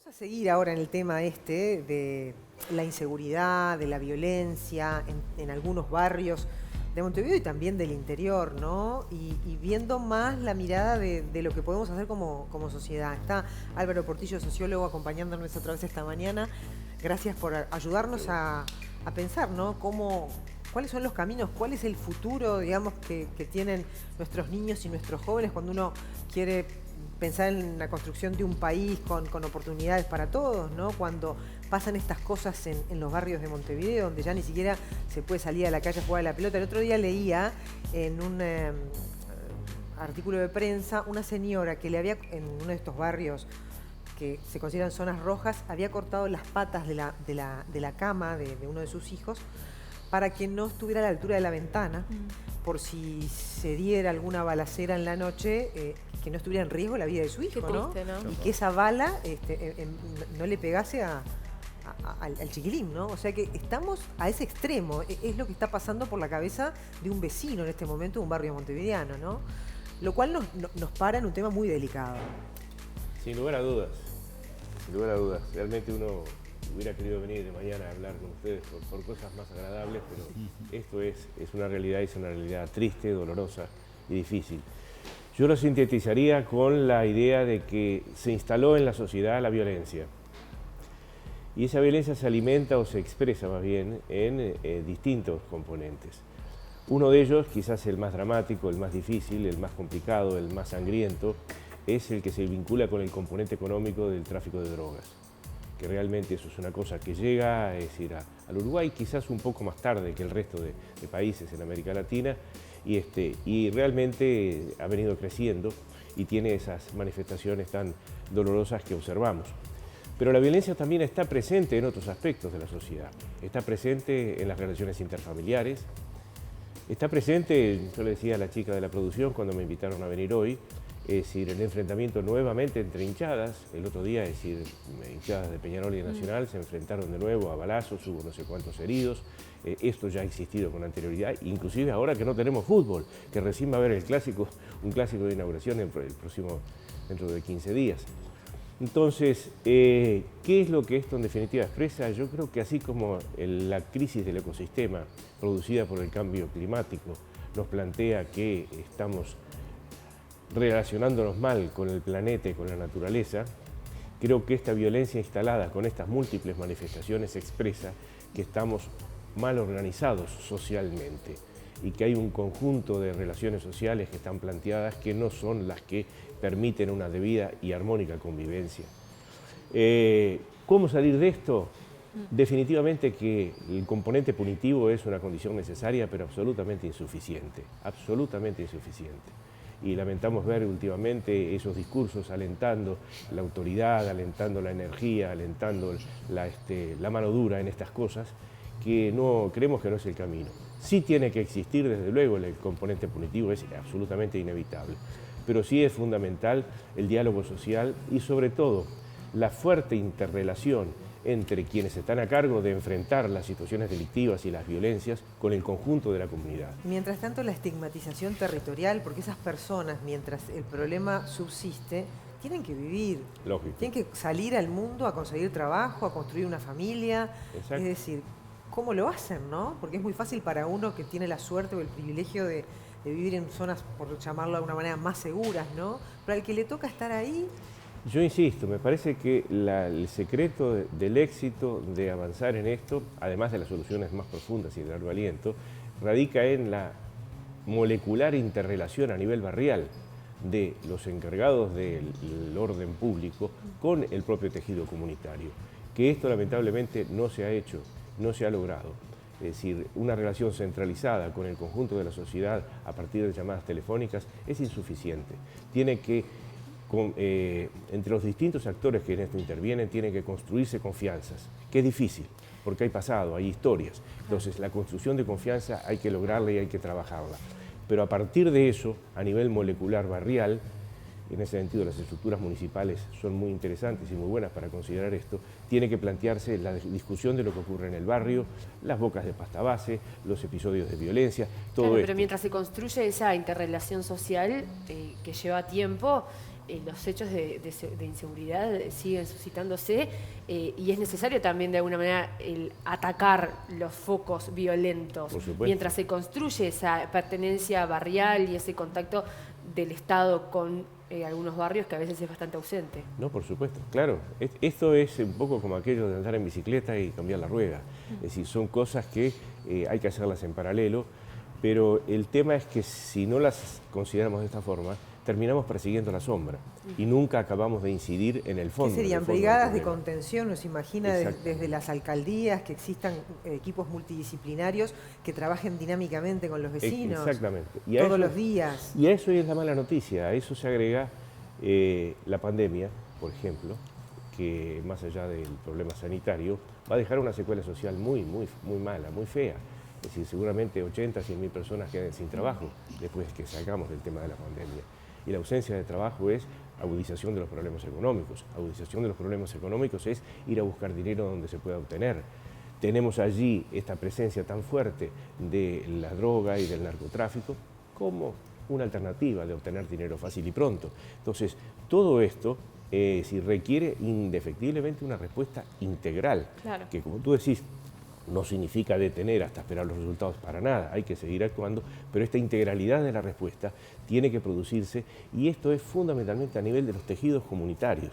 Vamos a seguir ahora en el tema este de la inseguridad, de la violencia en algunos barrios de Montevideo y también del interior, ¿no? Y viendo más la mirada de lo que podemos hacer como sociedad. Está Álvaro Portillo, sociólogo, acompañándonos otra vez esta mañana. Gracias por ayudarnos a pensar, ¿no? ¿Cuáles son los caminos? ¿Cuál es el futuro, digamos, que tienen nuestros niños y nuestros jóvenes cuando uno quiere pensar en la construcción de un país con oportunidades para todos, ¿no? Cuando pasan estas cosas en los barrios de Montevideo, donde ya ni siquiera se puede salir a la calle a jugar a la pelota. El otro día leía en un artículo de prensa una señora que en uno de estos barrios que se consideran zonas rojas, había cortado las patas de la cama de uno de sus hijos para que no estuviera a la altura de la ventana, por si se diera alguna balacera en la noche, que no estuviera en riesgo la vida de su hijo, triste, ¿no? Y que esa bala no le pegase al chiquilín, ¿no? O sea que estamos a ese extremo, es lo que está pasando por la cabeza de un vecino en este momento de un barrio montevideano, ¿no? Lo cual nos para en un tema muy delicado. Sin lugar a dudas, sin lugar a dudas. Realmente uno hubiera querido venir de mañana a hablar con ustedes por cosas más agradables, pero esto es una realidad, es una realidad triste, dolorosa y difícil. Yo lo sintetizaría con la idea de que se instaló en la sociedad la violencia. Y esa violencia se alimenta o se expresa más bien en distintos componentes. Uno de ellos, quizás el más dramático, el más difícil, el más complicado, el más sangriento, es el que se vincula con el componente económico del tráfico de drogas. Que realmente eso es una cosa que llega, es decir, al Uruguay quizás un poco más tarde que el resto de países en América Latina, y realmente ha venido creciendo y tiene esas manifestaciones tan dolorosas que observamos. Pero la violencia también está presente en otros aspectos de la sociedad. Está presente en las relaciones interfamiliares, está presente, yo le decía a la chica de la producción cuando me invitaron a venir hoy, es decir, el enfrentamiento nuevamente entre hinchadas. El otro día, es decir, hinchadas de Peñarol y de Nacional se enfrentaron de nuevo a balazos, hubo no sé cuántos heridos. Esto ya ha existido con anterioridad, inclusive ahora que no tenemos fútbol, que recién va a haber el clásico, un clásico de inauguración dentro de 15 días. Entonces, ¿qué es lo que esto en definitiva expresa? Yo creo que así como la crisis del ecosistema producida por el cambio climático nos plantea que estamos relacionándonos mal con el planeta y con la naturaleza, creo que esta violencia instalada con estas múltiples manifestaciones expresa que estamos mal organizados socialmente y que hay un conjunto de relaciones sociales que están planteadas que no son las que permiten una debida y armónica convivencia. ¿Cómo salir de esto? Definitivamente que el componente punitivo es una condición necesaria, pero absolutamente insuficiente, absolutamente insuficiente. Y lamentamos ver últimamente esos discursos alentando la autoridad, alentando la energía, alentando la mano dura en estas cosas, que no creemos que no es el camino. Sí tiene que existir, desde luego, el componente punitivo es absolutamente inevitable, pero sí es fundamental el diálogo social y sobre todo la fuerte interrelación entre quienes están a cargo de enfrentar las situaciones delictivas y las violencias con el conjunto de la comunidad. Mientras tanto, la estigmatización territorial, porque esas personas, mientras el problema subsiste, tienen que vivir. Lógico. Tienen que salir al mundo a conseguir trabajo, a construir una familia. Exacto. Es decir, ¿cómo lo hacen, no? Porque es muy fácil para uno que tiene la suerte o el privilegio de vivir en zonas, por llamarlo de alguna manera, más seguras, ¿no? Pero al que le toca estar ahí... Yo insisto, me parece que el secreto del éxito de avanzar en esto, además de las soluciones más profundas y de largo aliento, radica en la molecular interrelación a nivel barrial de los encargados del orden público con el propio tejido comunitario, que esto lamentablemente no se ha hecho, no se ha logrado. Es decir, una relación centralizada con el conjunto de la sociedad a partir de llamadas telefónicas es insuficiente. Tiene que entre los distintos actores que en esto intervienen, tienen que construirse confianzas, que es difícil, porque hay pasado, hay historias. Entonces, la construcción de confianza hay que lograrla y hay que trabajarla. Pero a partir de eso, a nivel molecular barrial, en ese sentido las estructuras municipales son muy interesantes y muy buenas para considerar esto, tiene que plantearse la discusión de lo que ocurre en el barrio, las bocas de pasta base, los episodios de violencia, todo claro, esto. pero mientras se construye esa interrelación social que lleva tiempo, los hechos de inseguridad siguen suscitándose y es necesario también de alguna manera el atacar los focos violentos mientras se construye esa pertenencia barrial y ese contacto del Estado con algunos barrios que a veces es bastante ausente. No, por supuesto, claro. Esto es un poco como aquello de andar en bicicleta y cambiar la rueda. Es decir, son cosas que hay que hacerlas en paralelo, pero el tema es que si no las consideramos de esta forma, terminamos persiguiendo la sombra y nunca acabamos de incidir en el fondo. ¿Qué serían? Brigadas de contención, nos imagina desde las alcaldías, que existan equipos multidisciplinarios que trabajen dinámicamente con los vecinos. Exactamente. Todos los días. Y a eso es la mala noticia, a eso se agrega la pandemia, por ejemplo, que más allá del problema sanitario, va a dejar una secuela social muy mala, muy fea. Es decir, seguramente 80, 100.000 personas queden sin trabajo después que salgamos del tema de la pandemia. Y la ausencia de trabajo es agudización de los problemas económicos. Agudización de los problemas económicos es ir a buscar dinero donde se pueda obtener. Tenemos allí esta presencia tan fuerte de la droga y del narcotráfico como una alternativa de obtener dinero fácil y pronto. Entonces, todo esto requiere indefectiblemente una respuesta integral, que como tú decís, no significa detener hasta esperar los resultados para nada, hay que seguir actuando, pero esta integralidad de la respuesta tiene que producirse y esto es fundamentalmente a nivel de los tejidos comunitarios.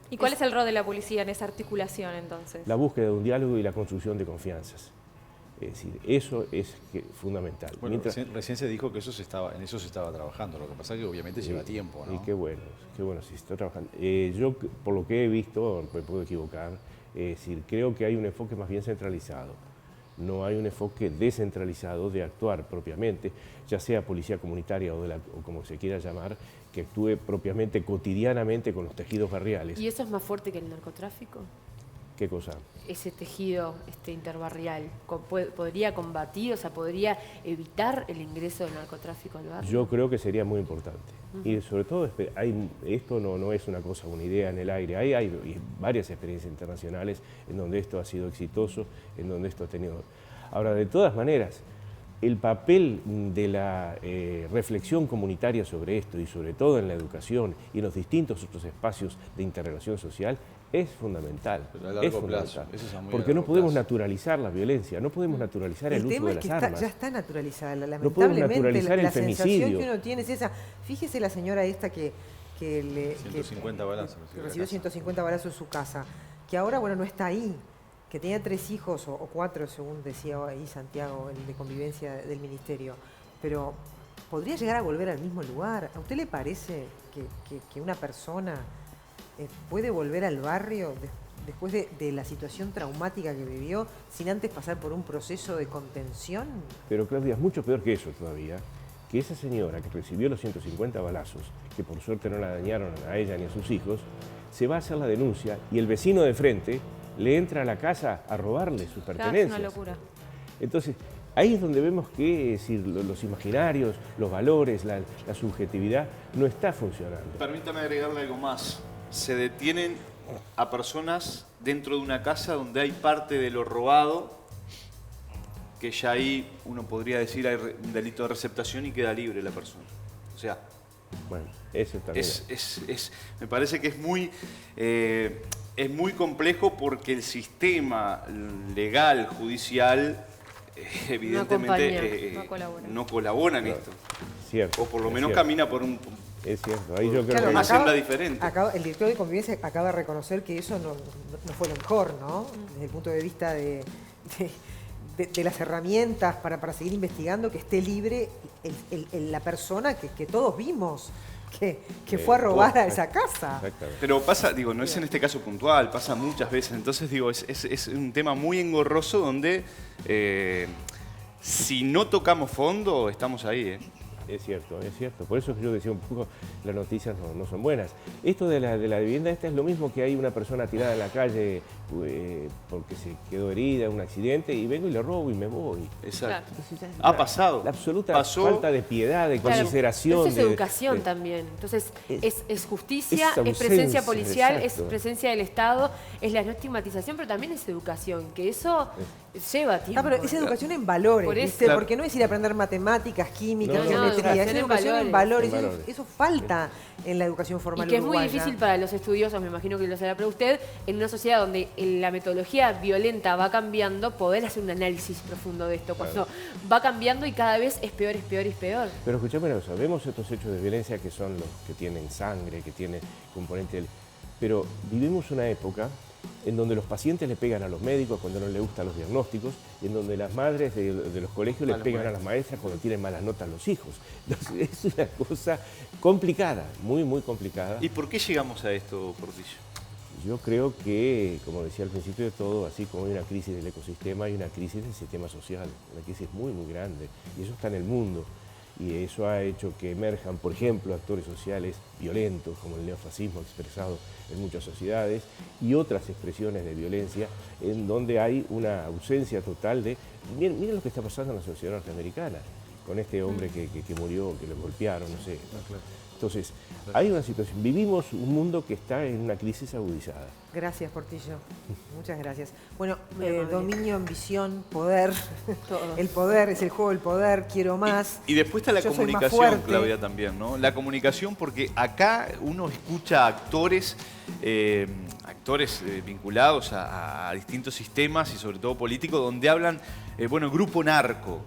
¿Y cuál es el rol de la policía en esa articulación entonces? La búsqueda de un diálogo y la construcción de confianzas. Es decir, eso es fundamental. Bueno, recién se dijo que en eso se estaba trabajando, lo que pasa es que obviamente lleva tiempo, ¿no? Y qué bueno si se está trabajando. Yo, por lo que he visto, me puedo equivocar, es decir, creo que hay un enfoque más bien centralizado. No hay un enfoque descentralizado de actuar propiamente, ya sea policía comunitaria o como se quiera llamar, que actúe propiamente, cotidianamente con los tejidos barriales. ¿Y eso es más fuerte que el narcotráfico? ¿Qué cosa? Ese tejido interbarrial, ¿podría combatir, o sea, podría evitar el ingreso del narcotráfico al barrio? Yo creo que sería muy importante. Y sobre todo, esto no es una cosa, una idea en el aire. Hay varias experiencias internacionales en donde esto ha sido exitoso, en donde esto ha tenido... Ahora, de todas maneras, el papel de la reflexión comunitaria sobre esto, y sobre todo en la educación y en los distintos otros espacios de interrelación social, es fundamental. Pero a largo plazo. Porque no podemos naturalizar la violencia, no podemos naturalizar el uso de las armas. Ya está naturalizada, no podemos naturalizar el femicidio. Sensación que uno tiene es esa. Fíjese la señora esta que 150 balazos. Recibió 150 balazos en su casa, que ahora, bueno, no está ahí, que tenía 3 hijos o 4, según decía ahí Santiago, el de convivencia del ministerio, pero podría llegar a volver al mismo lugar. ¿A usted le parece que una persona puede volver al barrio después de la situación traumática que vivió sin antes pasar por un proceso de contención? Pero Claudia, es mucho peor que eso todavía, que esa señora que recibió los 150 balazos, que por suerte no la dañaron a ella ni a sus hijos, se va a hacer la denuncia y el vecino de frente le entra a la casa a robarle sus pertenencias. Es una locura. Entonces, ahí es donde vemos que los imaginarios, los valores, la subjetividad no está funcionando. Permítame agregarle algo más. Se detienen a personas dentro de una casa donde hay parte de lo robado, que ya ahí uno podría decir hay un delito de receptación y queda libre la persona. O sea, bueno, eso también me parece que es muy complejo porque el sistema legal, judicial, evidentemente no colabora en esto. Cierto, o por lo menos camina por un... Es cierto, ahí yo creo que una senda diferente. El director de convivencia acaba de reconocer que eso no fue lo mejor, ¿no? Desde el punto de vista de las herramientas para seguir investigando, que esté libre la persona que todos vimos que fue a robar a esa casa. Pero pasa, digo, no es en este caso puntual, pasa muchas veces. Entonces, digo, es un tema muy engorroso donde si no tocamos fondo, estamos ahí, Es cierto, es cierto. Por eso yo decía un poco, las noticias no son buenas. Esto de la vivienda esta es lo mismo que hay una persona tirada en la calle porque se quedó herida, un accidente, y vengo y le robo y me voy. Exacto. Entonces, ha pasado. La absoluta falta de piedad, de consideración. Eso es educación también. Entonces, es justicia, es presencia policial, es presencia del Estado, es la no estigmatización, pero también es educación, que eso lleva tiempo. Pero es educación en valores, Por eso. ¿viste? Claro. Porque no es ir a aprender matemáticas, química, No, no, geometría, es educación en valores. En valores. Eso falta en la educación formal Y que es muy uruguaya. difícil para los estudiosos, me imagino que lo sabrá para usted, en una sociedad donde la metodología violenta va cambiando, poder hacer un análisis profundo de esto. Cuando va cambiando y cada vez es peor, es peor, es peor. Pero escuchame una cosa, vemos estos hechos de violencia que son los que tienen sangre, que tienen componente... Pero vivimos una época en donde los pacientes le pegan a los médicos cuando no les gustan los diagnósticos, y en donde las madres de los colegios les pegan a las maestras cuando tienen malas notas los hijos. Entonces, es una cosa complicada, muy, muy complicada. ¿Y por qué llegamos a esto, Portillo? Yo creo que, como decía al principio de todo, así como hay una crisis del ecosistema, hay una crisis del sistema social, una crisis muy, muy grande, y eso está en el mundo. Y eso ha hecho que emerjan, por ejemplo, actores sociales violentos, como el neofascismo expresado en muchas sociedades, y otras expresiones de violencia en donde hay una ausencia total de... Miren lo que está pasando en la sociedad norteamericana, con este hombre que murió, que lo golpearon, no sé. Entonces, hay una situación, vivimos un mundo que está en una crisis agudizada. Gracias, Portillo. Muchas gracias. Bueno, Muy amable. dominio, ambición, poder. Todo. El poder, es el juego del poder, quiero más. Y después está la Yo soy más comunicación, fuerte. Claudia, también, ¿no? La comunicación, porque acá uno escucha a actores, vinculados a distintos sistemas y sobre todo políticos, donde hablan, grupo narco.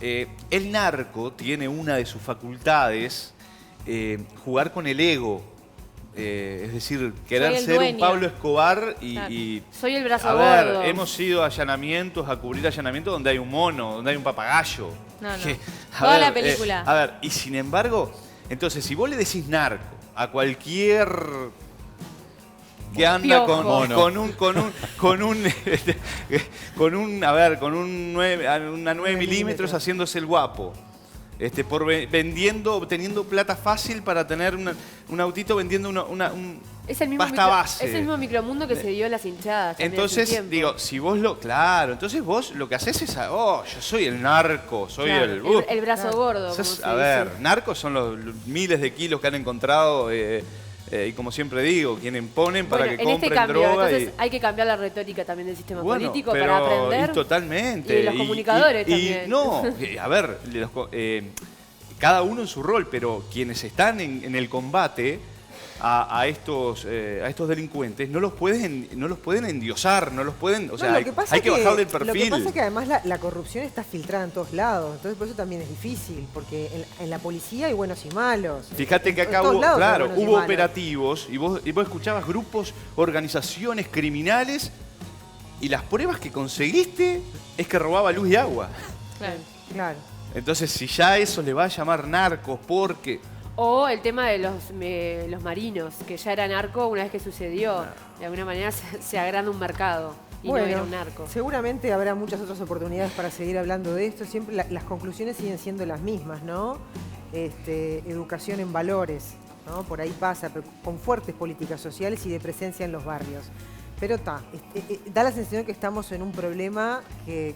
El narco tiene una de sus facultades, jugar con el ego. Es decir, querer Soy el ser un dueño. Pablo Escobar Claro. y Soy el brazo a ver, gordo. hemos ido a allanamientos, a cubrir allanamientos donde hay un mono, donde hay un papagayo. No, no. Que, Toda la película. a ver, y sin embargo, entonces, si vos le decís narco a cualquier que anda Piojo. con una 9 milímetros haciéndose el guapo. Obteniendo plata fácil para tener un autito vendiendo un Es el mismo, pasta base. es el mismo micromundo que se dio en las hinchadas. también hace un Entonces, tiempo. digo, si vos entonces vos lo que haces es, yo soy el narco, soy Claro, el brazo gordo. como sos- se a dice. ver, narcos son los miles de kilos que han encontrado y como siempre digo, quienes ponen para Bueno, que en este compren cambio, droga. entonces hay que cambiar la retórica también del sistema Bueno, político pero- para aprender. y totalmente. Y de los comunicadores también. No, a ver, cada uno en su rol, pero quienes están en el combate a estos delincuentes no los pueden endiosar, no los pueden, o sea, No, lo que pasa hay que es bajarle el Lo que perfil. pasa es que además la corrupción está filtrada en todos lados, entonces por eso también es difícil, porque en la policía hay buenos y malos. Fíjate que En acá todos lados hay claro, buenos y hubo malos. operativos y vos escuchabas grupos, organizaciones criminales y las pruebas que conseguiste es que robaba luz y agua. Claro. Claro. Entonces, si ya eso le va a llamar narcos porque... O el tema de los marinos, que ya era narco una vez que sucedió. De alguna manera se agranda un mercado y no era un narco. seguramente habrá muchas otras oportunidades para seguir hablando de esto. Siempre las conclusiones siguen siendo las mismas, ¿no? Educación en valores, ¿no? Por ahí pasa, pero con fuertes políticas sociales y de presencia en los barrios. Pero da la sensación que estamos en un problema que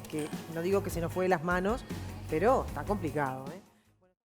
no digo que se nos fue de las manos, pero está complicado, ¿eh?